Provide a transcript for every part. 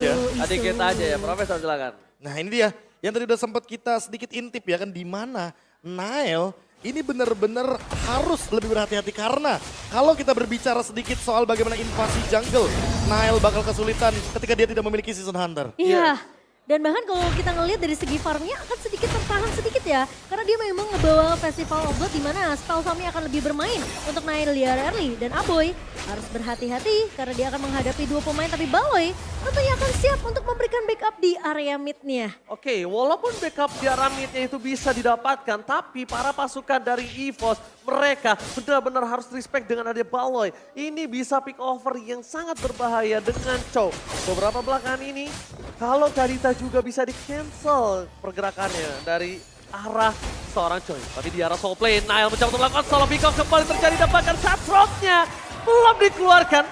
Ya, Adik kita aja ya, Profesor silakan. nah ini dia yang tadi udah sempat kita sedikit intip ya kan, di mana Nile ini benar-benar harus lebih berhati-hati karena kalau kita berbicara sedikit soal bagaimana invasi jungle, Nile bakal kesulitan ketika dia tidak memiliki Season Hunter. Iya. Dan bahkan kalau kita ngelihat dari segi farmnya akan sedikit tertahan sedikit ya. Karena dia memang ngebawa Festival of Blood di mana spell farmnya akan lebih bermain untuk Nile di area early. Dan Aboy harus berhati-hati karena dia akan menghadapi dua pemain. Tapi Baloy tentunya akan siap untuk memberikan backup di area mid-nya. Oke, walaupun backup di arah mid-nya itu bisa didapatkan, tapi para pasukan dari EVOS, mereka benar-benar harus respect dengan adanya Baloy. Ini bisa pick over yang sangat berbahaya dengan Chow. Beberapa belakangan ini, kalau Kadita juga bisa di-cancel pergerakannya dari arah seorang Chow. Tapi di arah solo play, Nile mencoba untuk melakukan solo pick off kembali terjadi dan bahkan shot-nya belum dikeluarkan.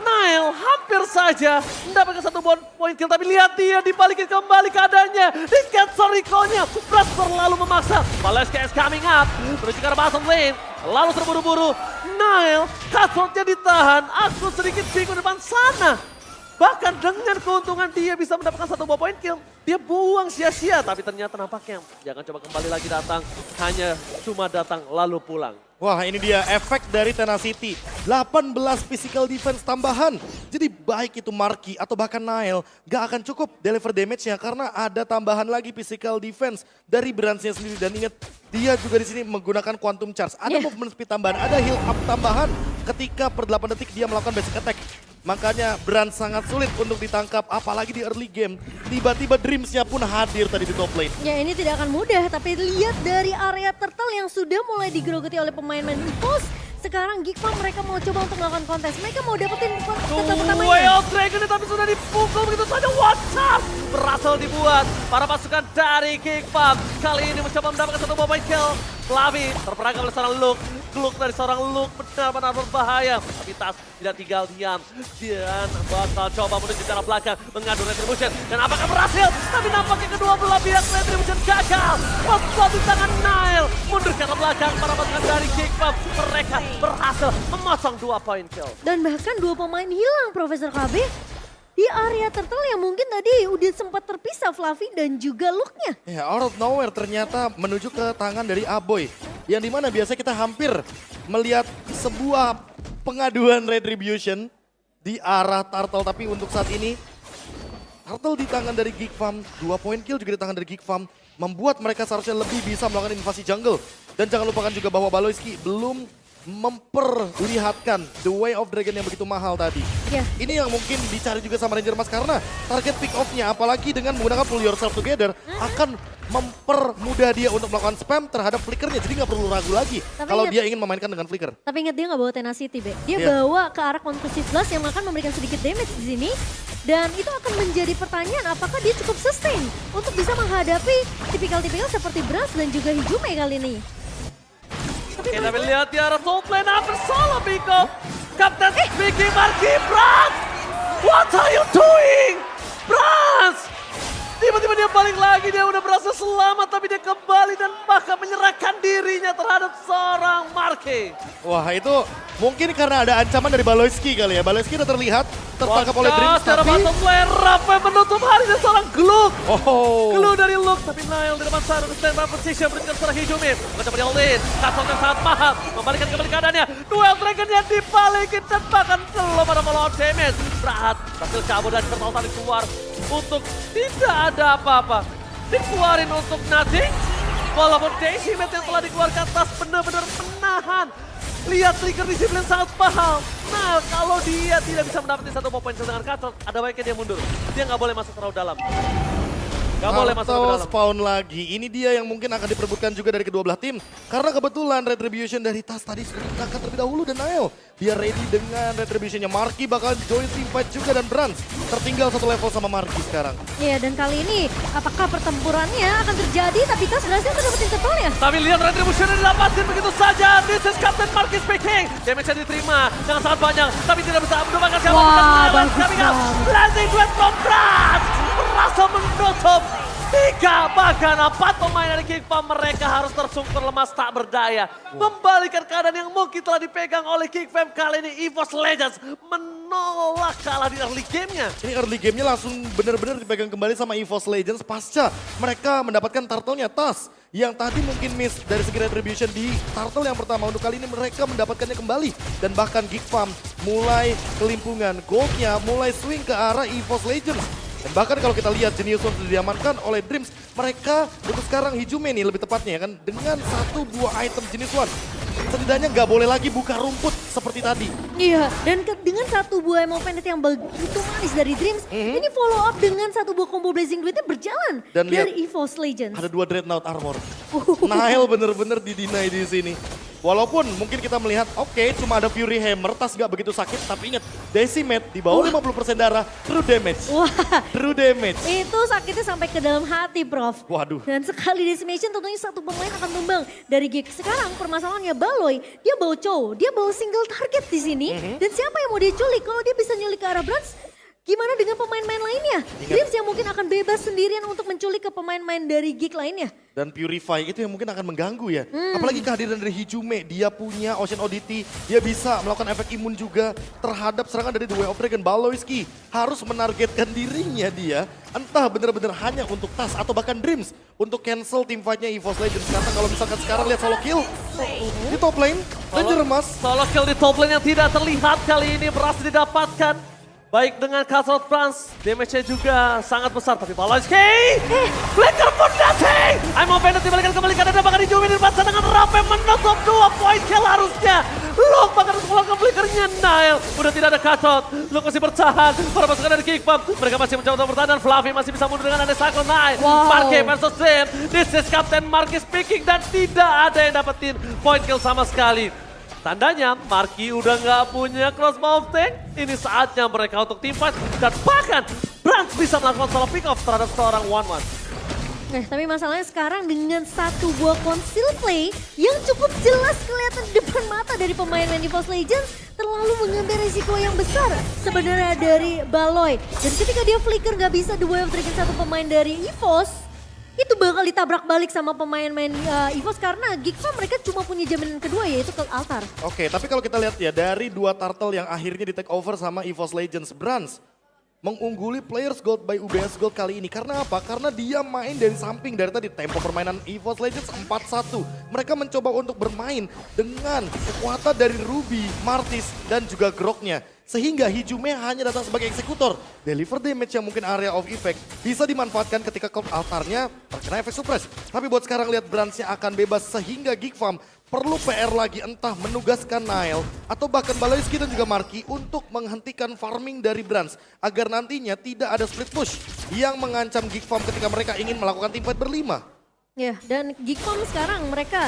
Nile hampir saja mendapatkan satu point kill, tapi lihat dia dibalikin kembali keadaannya. Di cancel Rico-nya, Blast terlalu memaksa. Valeska is coming up, menuju ke arah bottom lane. Lalu terburu-buru, Nile cutthroat-nya ditahan. Aku sedikit bingung depan sana. Bahkan dengan keuntungan dia bisa mendapatkan satu buah point kill, dia buang sia-sia. Tapi ternyata nampaknya jangan coba kembali lagi datang, hanya cuma datang lalu pulang. Wah ini dia efek dari Tenacity, 18 physical defense tambahan. Jadi baik itu Marky atau bahkan Nile gak akan cukup deliver damage-nya karena ada tambahan lagi physical defense dari Brands-nya sendiri. Dan ingat dia juga di sini menggunakan Quantum Charge, ada movement speed tambahan, ada heal up tambahan ketika per 8 detik dia melakukan basic attack. Makanya Brand sangat sulit untuk ditangkap, apalagi di early game. Tiba-tiba Dreams-nya pun hadir tadi di top lane. Ya ini tidak akan mudah, tapi lihat dari area turtle yang sudah mulai digerogoti oleh pemain-pemain EVOS. Sekarang Geek Farm mereka mau coba untuk melakukan kontes. Mereka mau dapetin kontes pertamanya. Well, Dragon ini tapi sudah dipukul begitu saja. WhatsApp berhasil dibuat para pasukan dari Geek Farm. Kali ini mencoba mendapatkan satu buah point kill. Flavi terperangkap oleh seorang Luke. Gluk dari seorang Luke benar-benar berbahaya. Tapi Tas tidak tinggal diam. Dan bakal coba menuju ke arah belakang. Mengadu Retribution. Dan apakah berhasil? Tapi nampaknya kedua belah pihak Retribution gagal. WhatsApp di tangan Nile. Mundur ke arah belakang para pasukan dari Geek Farm. Mereka berhasil memotong 2 point kill. Dan bahkan dua pemain hilang, Profesor KB. Di area turtle yang mungkin tadi udah sempat terpisah Fluffy dan juga Luke-nya. Ya, out of nowhere ternyata menuju ke tangan dari Aboy. Yang dimana biasanya kita hampir melihat sebuah pengaduan Retribution di arah Turtle. Tapi untuk saat ini, Turtle di tangan dari Geek Farm, 2 point kill juga di tangan dari Geek Farm. Membuat mereka seharusnya lebih bisa melakukan invasi jungle. Dan jangan lupakan juga bahwa Baloyski belum memperlihatkan the way of dragon yang begitu mahal tadi. Ya. Ini yang mungkin dicari juga sama Ranger Mas karena target pick off-nya apalagi dengan menggunakan pull yourself together akan mempermudah dia untuk melakukan spam terhadap flickernya. Jadi nggak perlu ragu lagi kalau dia ingin memainkan dengan flicker. Tapi ingat dia nggak bawa Tenacity, Be. Dia Iya. bawa ke arah Concussive Blast yang akan memberikan sedikit damage di sini. Dan itu akan menjadi pertanyaan apakah dia cukup sustain untuk bisa menghadapi tipikal-tipikal seperti Brass dan juga Hijume kali ini. Oke, tapi lihat di arah top lane hampir solo Biko. Kapten Vicky Marky Brans. What are you doing? Brans. Tiba-tiba dia balik lagi, dia udah berhasil selamat tapi dia kembali dan bahkan menyerahkan dirinya terhadap seorang Marky. Wah itu mungkin karena ada ancaman dari Baloyski kali ya. Baloyski udah terlihat tertangkap oleh Dreams Secara tapi... bottom lane, Rafa menutup hari dan seorang Gluk. Oh. Gluk dari Luke, tapi Nile di depan sana untuk stand by position menunjukkan seorang Hijume. Mencoba di all-in, Katsong yang sangat mahal, membalikan kembali keadaannya. Duel Dragon-nya dibalikin dan bahkan belum ada follow damage. Berat, berhasil kabur dan tertawa tadi keluar untuk tidak ada apa-apa. Dikeluarin untuk nothing. Walaupun Daisy Mate yang telah dikeluarkan tas benar-benar menahan. Lihat trigger disiplin sangat mahal. Nah, kalau dia tidak bisa mendapatkan satu poin dengan Katsong, ada baiknya dia mundur. Dia nggak boleh masuk terlalu dalam. Nggak boleh masuk ke dalam. Spawn lagi. Ini dia yang mungkin akan diperebutkan juga dari kedua belah tim. Karena kebetulan Retribution dari Tas tadi sudah ditangkap terlebih dahulu dan Nile. Dia ready dengan Retributionnya. Marky bakal join team fight juga dan Brans tertinggal satu level sama Marky sekarang. Iya, dan kali ini apakah pertempurannya akan terjadi tapi Tas berhasil untuk dapetin turtle-nya? Tapi lihat Retribution yang didapatkan begitu saja. This is Captain Marky speaking. Damage-nya diterima dengan sangat banyak. Tapi tidak bisa mendapatkan siapa. Wah, bagus Landing duet from Brans. Berhasil menutup 3 bahkan 4 pemain dari King Farm mereka harus tersungkur lemas tak berdaya. Membalikan keadaan yang mungkin telah dipegang oleh King Farm kali ini. EVOS Legends menolak kalah di early game-nya. Ini early game-nya langsung benar-benar dipegang kembali sama EVOS Legends pasca mereka mendapatkan turtle-nya Tas. Yang tadi mungkin miss dari segi retribution di turtle yang pertama. Untuk kali ini mereka mendapatkannya kembali. Dan bahkan Geek Farm mulai kelimpungan. Gold-nya mulai swing ke arah EVOS Legends. Dan bahkan kalau kita lihat Genius One sudah diamankan oleh Dreams. Mereka untuk sekarang Hijume nih lebih tepatnya kan. Dengan 1 buah item Genius One. Setidaknya nggak boleh lagi buka rumput seperti tadi. Iya, dan dengan 1 buah Emo Pendant yang begitu manis dari Dreams, ini follow up dengan 1 buah combo Blazing Duitnya berjalan Dan lihat, dari EVOS Legends. Ada 2 Dreadnought Armor. Nile bener-bener didinai di sini. Walaupun mungkin kita melihat, oke, cuma ada Fury Hammer, Tas nggak begitu sakit. Tapi ingat, Decimate di bawah 50% darah, true damage. Wah, True damage. itu sakitnya sampai ke dalam hati, Prof. Waduh. Dan sekali decimation tentunya 1 pemain akan tumbang dari Geek. Sekarang permasalahannya Baloy, dia bawa Chow, dia bawa single target di sini. Dan siapa yang mau dia culik? Kalau dia bisa nyulik ke arah Brans, gimana dengan pemain-pemain lainnya? Dreams yang mungkin akan bebas sendirian untuk menculik ke pemain-pemain dari Geek lainnya. Dan Purify itu yang mungkin akan mengganggu ya. Apalagi kehadiran dari Hijume, dia punya Ocean Oddity, dia bisa melakukan efek imun juga terhadap serangan dari The Way of Dragon. Baloyski harus menargetkan dirinya dia, entah benar-benar hanya untuk Tas atau bahkan Dreams untuk cancel team fight-nya EVOS Legends. Karena kalau misalkan sekarang lihat solo kill di top lane, Danger Mas. Solo kill di top lane yang tidak terlihat kali ini berhasil didapatkan. Baik dengan Cutthroat Brans, damage-nya juga sangat besar. Tapi Baloyski, Flicker pun datang. Emo Pendant dibalikan kembali karena bahkan Hijume di depan sana dengan rapi menutup 2 point kill harusnya. Long bahkan keluarkan flickernya Nile. Udah tidak ada Cutthroat, Long masih bertahan. Para pasukan dari King Farm, mereka masih mencoba untuk bertahan dan Fluffy masih bisa mundur dengan ada Cycle Nile. Wow. Marky versus Dream, this is Captain Marky speaking dan tidak ada yang dapetin point kill sama sekali. Tandanya Marky udah nggak punya crossbow of tank. Ini saatnya mereka untuk team fight. Dan bahkan Brans bisa melakukan solo pick off terhadap seorang 1-1. Nah, tapi masalahnya sekarang dengan 1 buah conceal play yang cukup jelas kelihatan di depan mata dari pemain EVOS Legends terlalu mengambil risiko yang besar sebenarnya dari Baloy. Dan ketika dia flicker nggak bisa The Way of Dragon 1 pemain dari EVOS, itu bakal ditabrak balik sama pemain-pemain EVOS karena Geek Farm mereka cuma punya jaminan kedua yaitu ke altar. Oke, tapi kalau kita lihat ya dari 2 turtle yang akhirnya di take over sama EVOS Legends, Brans mengungguli Players Gold by UBS Gold kali ini. Karena apa? Karena dia main dari samping. Dari tadi tempo permainan EVOS Legends 4-1. Mereka mencoba untuk bermain dengan kekuatan dari Ruby, Martis, dan juga Groknya. Sehingga Hijume hanya datang sebagai eksekutor. Deliver damage yang mungkin area of effect bisa dimanfaatkan ketika cloud altarnya terkena efek suppress. Tapi buat sekarang lihat Bransnya akan bebas sehingga Geek Farm perlu PR lagi entah menugaskan Nile atau bahkan Baloyski dan juga Marky untuk menghentikan farming dari Brans. Agar nantinya tidak ada split push yang mengancam Geek Farm ketika mereka ingin melakukan teamfight berlima. Ya, dan Geek Farm sekarang mereka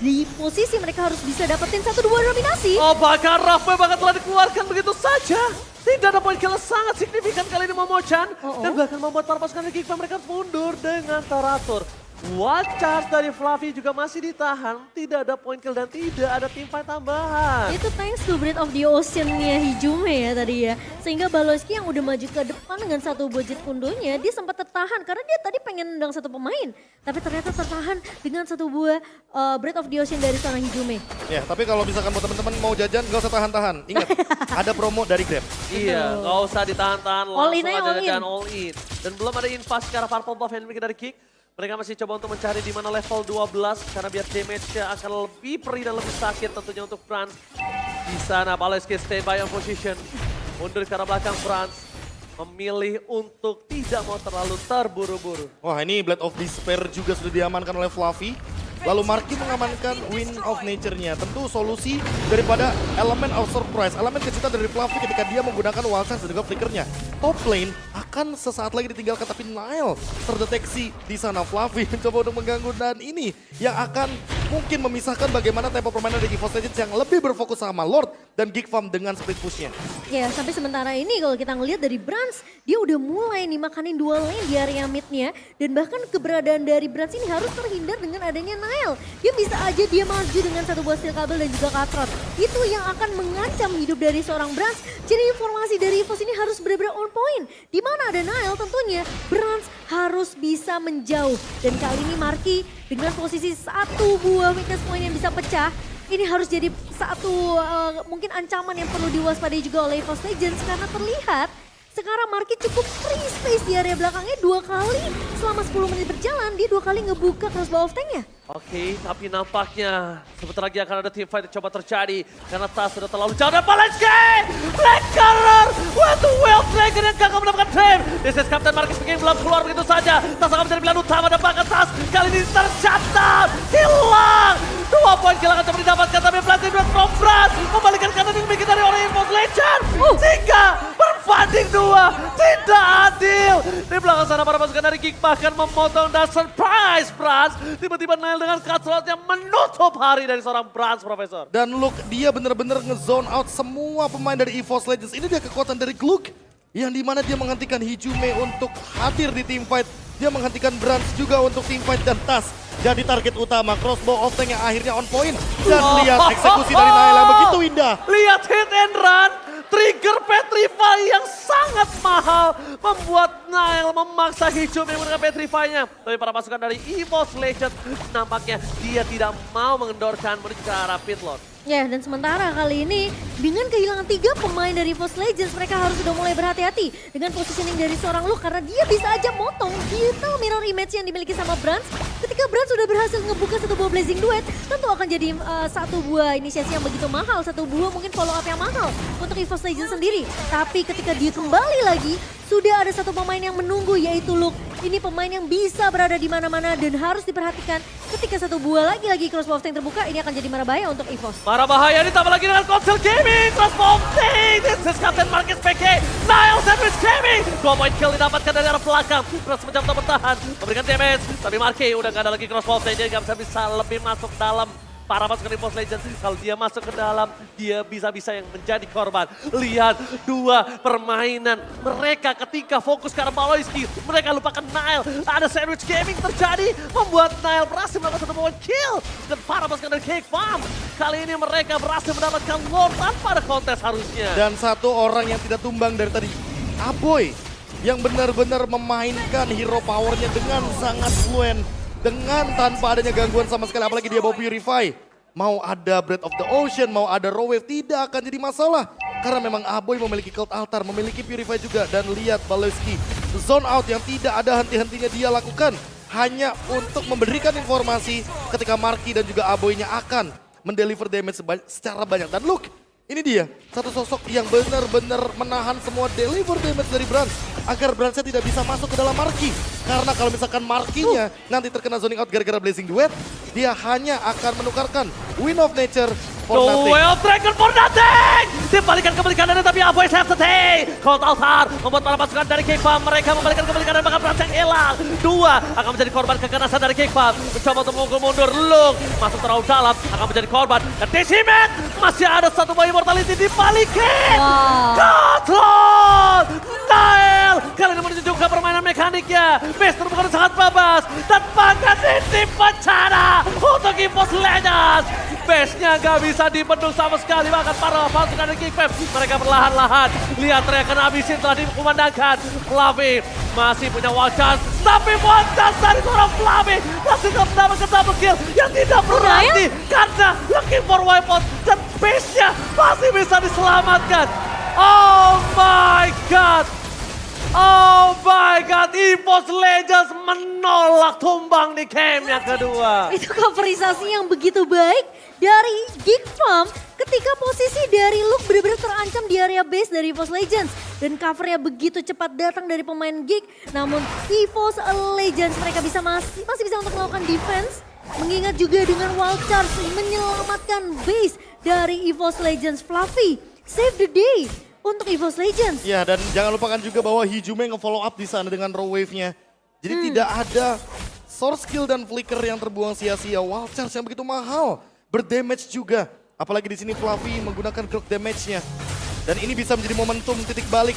di posisi mereka harus bisa dapetin 1-2 dominasi. Oh bahkan Rafa bahkan telah dikeluarkan begitu saja. Tidak ada point kill sangat signifikan kali ini Momo-chan. Dan bahkan membuat para pasukan dari Geek Farm mereka mundur dengan teratur. Wild charge dari Fluffy juga masih ditahan. Tidak ada point kill dan tidak ada team fight tambahan. Itu thanks to Breath of the Ocean-nya Hijume ya tadi ya. Sehingga Baloyski yang udah maju ke depan dengan 1 budget pundonya, dia sempat tertahan karena dia tadi pengen nendang 1 pemain. Tapi ternyata tertahan dengan 1 buah Breath of the Ocean dari seorang Hijume. Ya, tapi kalau misalkan buat teman-teman mau jajan gak usah tahan-tahan. Ingat, ada promo dari Grab. Iya, nggak usah ditahan-tahan, All in langsung aja, aja all in. dan all in. Dan belum ada invasi secara purple buff yang dimiliki dari Kick. Mereka masih coba untuk mencari di mana level 12 karena biar damage-nya akan lebih perih dan lebih sakit tentunya untuk Brans. Di sana Baloyski stay by on position. Mundur ke arah belakang Brans. Memilih untuk tidak mau terlalu terburu-buru. Wah, ini Blade of Despair juga sudah diamankan oleh Fluffy. Lalu Marky mengamankan Wind of Nature-nya. Tentu solusi daripada elemen of surprise. Elemen kejutan dari Fluffy ketika dia menggunakan Wild Chance dan juga flickernya. Top lane akan sesaat lagi ditinggalkan. Tapi Nile terdeteksi di sana. Fluffy mencoba untuk mengganggu. Dan ini yang akan mungkin memisahkan bagaimana tempo permainan dari EVOS Legends yang lebih berfokus sama Lord dan Geek Farm dengan split pushnya. Ya, sampai sementara ini kalau kita ngelihat dari Brans, dia udah mulai nih makanin dua lane di area midnya. Dan bahkan keberadaan dari Brans ini harus terhindar dengan adanya Nile. Dia bisa aja dia maju dengan satu buah steel kabel dan juga Katrot. Itu yang akan mengancam hidup dari seorang Brans. Jadi informasi dari EVOS ini harus benar-benar on point. Di mana ada Nile tentunya Brans harus bisa menjauh. Dan kali ini Marky dengan posisi satu buah weakness point yang bisa pecah. Ini harus jadi satu mungkin ancaman yang perlu diwaspadai juga oleh EVOS Legends karena terlihat sekarang Marky cukup free space di area belakangnya 2 kali selama 10 menit berjalan dia 2 kali ngebuka crossbow of tanknya. Oke, tapi nampaknya sebentar lagi akan ada team fight yang coba terjadi karena Tas sudah terlalu jauh dan Balenski! Black Color! What the Wild Dragon yang gagal mendapatkan frame! This is Captain Marcus begini belum keluar begitu saja. Tas akan menjadi pilihan utama dan bahkan Tas kali ini tercatat! Hilang! 2 poin kehilangan coba didapatkan tapi Platinum dan from Brans membalikan kanan yang bikin dari orang EVOS Legends! Sehingga berbanding 2! Tidak adil! Di belakang sana para pasukan dari Geek bahkan memotong dan surprise Brans! Tiba-tiba Nile dengan Cutthroat yang menutup hari dari seorang Brans, Profesor. Dan look, dia benar-benar nge-zone out semua pemain dari EVOS Legends. Ini dia kekuatan dari Gluk. Yang dimana dia menghentikan Hijume untuk hadir di teamfight. Dia menghentikan Brans juga untuk teamfight dan Tas jadi target utama. Crossbow of Tank yang akhirnya on point. Dan lihat eksekusi dari Nile yang begitu indah. Lihat hit and run. Trigger Petrify yang sangat mahal membuat Nile memaksa Hijume menggunakan Petrify-nya. Tapi para pasukan dari EVOS Legends nampaknya dia tidak mau mengendorkan menuju ke arah pit lord. Ya, dan sementara kali ini dengan kehilangan 3 pemain dari EVOS Legends, mereka harus sudah mulai berhati-hati dengan positioning dari seorang Luke karena dia bisa aja motong digital mirror image yang dimiliki sama Brans. Ketika Brans sudah berhasil ngebuka satu buah Blazing Duet, tentu akan jadi satu buah inisiasi yang begitu mahal, satu buah mungkin follow up yang mahal untuk EVOS Legends sendiri. Tapi ketika dia kembali lagi, sudah ada satu pemain yang menunggu yaitu Luke. Ini pemain yang bisa berada di mana-mana dan harus diperhatikan ketika satu buah lagi crossbow of tank terbuka, ini akan jadi marah bahaya untuk EVOS. Marah bahaya ditambah lagi dengan Console Gaming, crossbow of tank. This is Captain Marcus PK, Nile Sandwich Gaming. 2 point kill didapatkan dari arah belakang. Brans mencoba bertahan, memberikan damage. Tapi Marky udah gak ada lagi crossbow of tank, dia gak bisa lebih masuk dalam. Para pasukan EVOS Legends, kalau dia masuk ke dalam, dia bisa-bisa yang menjadi korban. Lihat 2 permainan mereka ketika fokus ke arah Baloyski. Mereka lupakan Nile. Ada Sandwich Gaming terjadi, membuat Nile berhasil melakukan 1 point kill. Dan para pasukan dari Geek Farm, kali ini mereka berhasil mendapatkan Lord tanpa ada kontes harusnya. Dan satu orang yang tidak tumbang dari tadi, Aboy. Yang benar-benar memainkan hero powernya dengan sangat fluent. Dengan tanpa adanya gangguan sama sekali, apalagi dia bawa Purify. Mau ada Breath of the Ocean, mau ada Raw Wave, tidak akan jadi masalah. Karena memang Aboy memiliki Cult Altar, memiliki Purify juga. Dan lihat Baloyski, zone out yang tidak ada henti-hentinya dia lakukan. Hanya untuk memberikan informasi ketika Marky dan juga Aboynya akan mendeliver damage secara banyak. Dan look, ini dia, satu sosok yang benar-benar menahan semua deliver damage dari Brans. Agar Bransnya tidak bisa masuk ke dalam Marky. Karena kalau misalkan Marky-nya nanti terkena zoning out gara-gara Blazing Duet, dia hanya akan menukarkan Wind of Nature for nothing. Wild Dragon for nothing! Dibalikan kembali kanan tapi Aboy have to take. Cold Altar membuat para pasukan dari Geek Farm. Mereka membalikan kembali kanan bahkan Brans yang hilang. 2 akan menjadi korban kekerasan dari Geek Farm. Mencoba untuk memukul mundur. Luke masuk terlalu dalam akan menjadi korban. Dan Decimet masih ada 1 buah immortality dibalikin. Cutthroat! Nile! Kali ini menunjukkan permainan mekaniknya. Base terbuka sangat bebas. Dan bahkan titip bencana untuk EVOS Legends. Base-nya gak bisa dibendung sama sekali. Bahkan para pasukan dari Geek Farm, mereka perlahan-lahan. Lihat teriakan abisin telah dikumandangkan. Flavi masih punya wild chance. Tapi wild chance dari seorang Flavi masih tetap mendapatkan double kill yang tidak berarti. Karena looking for weapon dan base-nya masih bisa diselamatkan. Oh my god! Oh my god, EVOS Legends menolak tumbang di game yang kedua. Itu coverisasi yang begitu baik dari Geek Farm ketika posisi dari Luke benar-benar terancam di area base dari EVOS Legends. Dan covernya begitu cepat datang dari pemain Geek. Namun EVOS Legends mereka masih bisa untuk melakukan defense. Mengingat juga dengan Wild Charge menyelamatkan base dari EVOS Legends. Fluffy, save the day untuk EVOS Legends. Ya, dan jangan lupakan juga bahwa Hijume nge-follow up di sana dengan Raw Wave-nya. Jadi tidak ada source skill dan flicker yang terbuang sia-sia. Wild Charge yang begitu mahal, berdamage juga. Apalagi di sini Fluffy menggunakan cloak damage-nya. Dan ini bisa menjadi momentum titik balik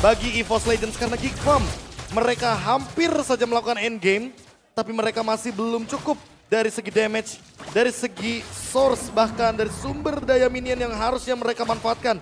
bagi EVOS Legends karena Geek Farm. Mereka hampir saja melakukan endgame, tapi mereka masih belum cukup dari segi damage, dari segi source, bahkan dari sumber daya minion yang harusnya mereka manfaatkan.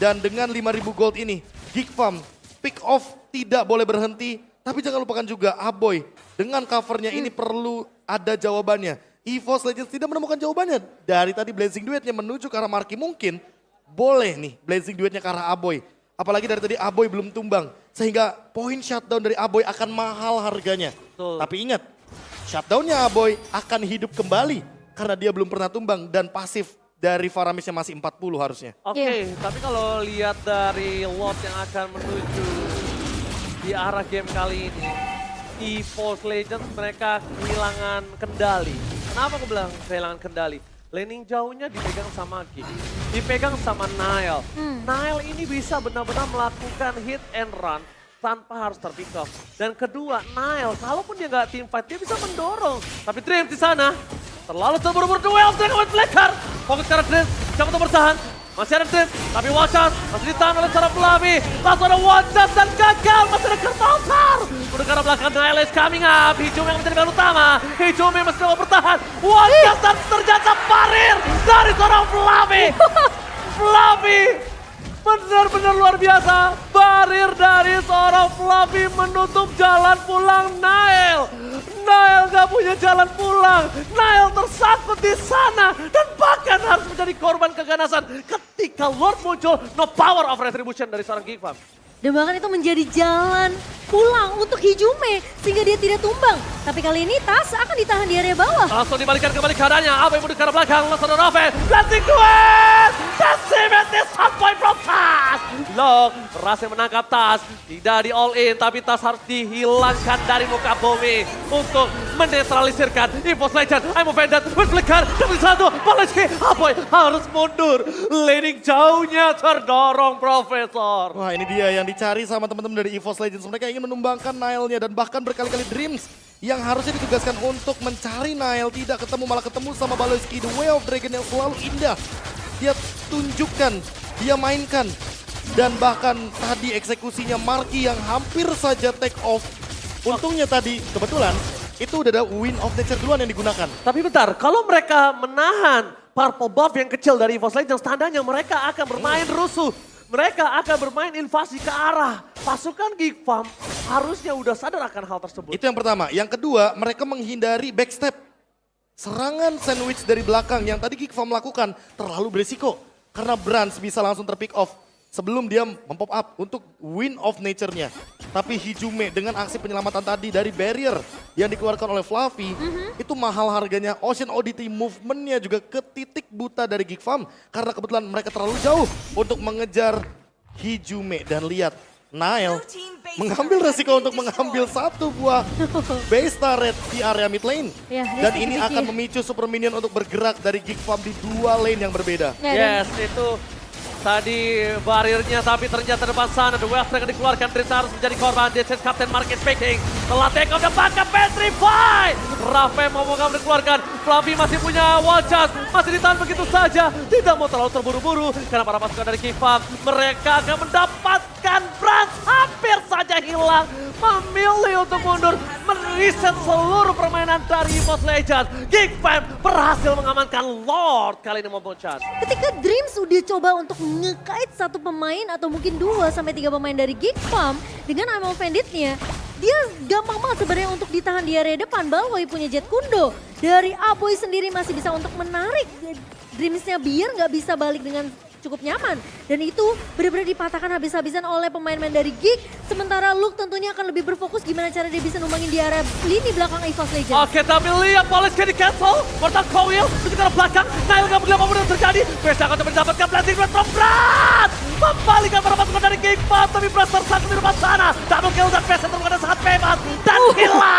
Dan dengan 5.000 gold ini, Geek Farm pick off tidak boleh berhenti, tapi jangan lupakan juga Aboy. Dengan covernya ini perlu ada jawabannya. EVOS Legends tidak menemukan jawabannya. Dari tadi Blazing Duetnya menuju ke arah Marky mungkin boleh nih Blazing Duetnya ke arah Aboy. Apalagi dari tadi Aboy belum tumbang. Sehingga poin shutdown dari Aboy akan mahal harganya. Betul. Tapi ingat, shutdownnya Aboy akan hidup kembali. Karena dia belum pernah tumbang dan pasif dari Faramisnya masih 40 harusnya. Oke, tapi kalau lihat dari lot yang akan menuju di arah game kali ini, EVOS Legends mereka kehilangan kendali. Kenapa aku bilang kehilangan kendali? Laning jauhnya dipegang sama Geek, dipegang sama Nile. Nile ini bisa benar-benar melakukan hit and run tanpa harus terpick off. Dan kedua, Nile, kalaupun dia nggak team fight, dia bisa mendorong. Tapi Dreams di sana, terlalu terburu-buru duel dengan Flicker. Fokus ke arah Dreams, siapa untuk bertahan? Masih ada Dreams, tapi watch out, masih ditahan oleh seorang Fluffy. Langsung ada watch out dan gagal, masih ada Kertaltar. Udah ke arah belakang, Nile is coming up. Hijau yang menjadi bahan utama, Hijau yang masih mau bertahan. Watch out dan ternyata parir dari seorang Fluffy. Fluffy, benar-benar luar biasa. Barir dari seorang Fluffy menutup jalan pulang Nile. Nile gak punya jalan pulang. Nile tersangkut di sana dan bahkan harus menjadi korban keganasan ketika Lord muncul. No power of retribution dari seorang Geek Farm. Dan bahkan itu menjadi jalan pulang untuk Hijume sehingga dia tidak tumbang. Tapi kali ini Tas akan ditahan di area bawah. Langsung dibalikan kembali keadaannya. Apa yang mau ke arah belakang? Langsung ada Raven. Blessing duet! Decimate is one point from Tas! Long berhasil menangkap Tas. Tidak di all in, tapi Tas harus dihilangkan dari muka bumi untuk menetralisirkan EVOS Legends. I'm offended with Flicker. Demi satu, Baleski. Apoy harus mundur. Laning jauhnya terdorong Profesor. Wah, ini dia yang dicari sama teman-teman dari EVOS Legends. Mereka ingin menumbangkan Nile-nya dan bahkan berkali-kali Dreams yang harusnya ditugaskan untuk mencari Nile tidak ketemu, malah ketemu sama Baloski. The Way of Dragon yang selalu indah. Dia tunjukkan, dia mainkan. Dan bahkan tadi eksekusinya Marky yang hampir saja take off. Untungnya tadi kebetulan itu udah ada Wind of Nature duluan yang digunakan. Tapi bentar, kalau mereka menahan purple buff yang kecil dari EVOS Legends, tandanya mereka akan bermain rusuh. Mereka akan bermain invasi ke arah pasukan Geek Farm. Harusnya udah sadar akan hal tersebut. Itu yang pertama. Yang kedua, mereka menghindari backstep. Serangan sandwich dari belakang yang tadi Geek Farm lakukan terlalu berisiko. Karena Brans bisa langsung terpick off sebelum dia mempop up untuk Wind of Nature-nya. Tapi Hijume dengan aksi penyelamatan tadi dari barrier yang dikeluarkan oleh Fluffy, itu mahal harganya. Ocean Oddity movement-nya juga ke titik buta dari Geek Farm. Karena kebetulan mereka terlalu jauh untuk mengejar Hijume. Dan lihat, Nile mengambil resiko untuk mengambil satu buah base turret di area mid lane. Ya, Dan dia ini sedikit akan memicu super minion untuk bergerak dari Geek Farm di dua lane yang berbeda. Ya, dan Yes, itu tadi barirnya, tapi ternyata depan sana The West akan dikeluarkan. Dreams harus menjadi korban. This is Captain Marky speaking. Telah take off dan backup petrify. Rafe mau dikeluarkan. Fluffy masih punya wall charge, masih ditahan begitu saja. Tidak mau terlalu terburu-buru karena para pasukan dari Geek Farm, mereka akan mendapatkan Brans hampir saja hilang. Memilih untuk mundur, meriset seluruh permainan dari EVOS Legends. Geek Farm berhasil mengamankan Lord kali ini maupun Chan. ketika Dreams udah coba untuk ngekait satu pemain atau mungkin 2 sampai 3 pemain dari Geek Farm dengan Ammo Bandit-nya, dia gampang banget sebenarnya untuk ditahan di area depan. Baloi punya Jet Kundo. Dari Aboy sendiri masih bisa untuk menarik Dreams-nya biar nggak bisa balik dengan cukup nyaman. Dan itu benar-benar dipatahkan habis-habisan oleh pemain-pemain dari Geek. Sementara Luke tentunya akan lebih berfokus gimana cara dia bisa numbangin di area lini belakang EVOS Legends. Oke, tapi lihat Baleski di cancel. Mortal Coil ke arah belakang. Nile gak begitu apa yang terjadi. Best akan mendapatkan blessing duet from Brad. Membalikan para pasukan dari Geek Farm, tapi Brad tersangkut di depan sana. Double kill dan Best terbuka sangat bebas. Dan hilang.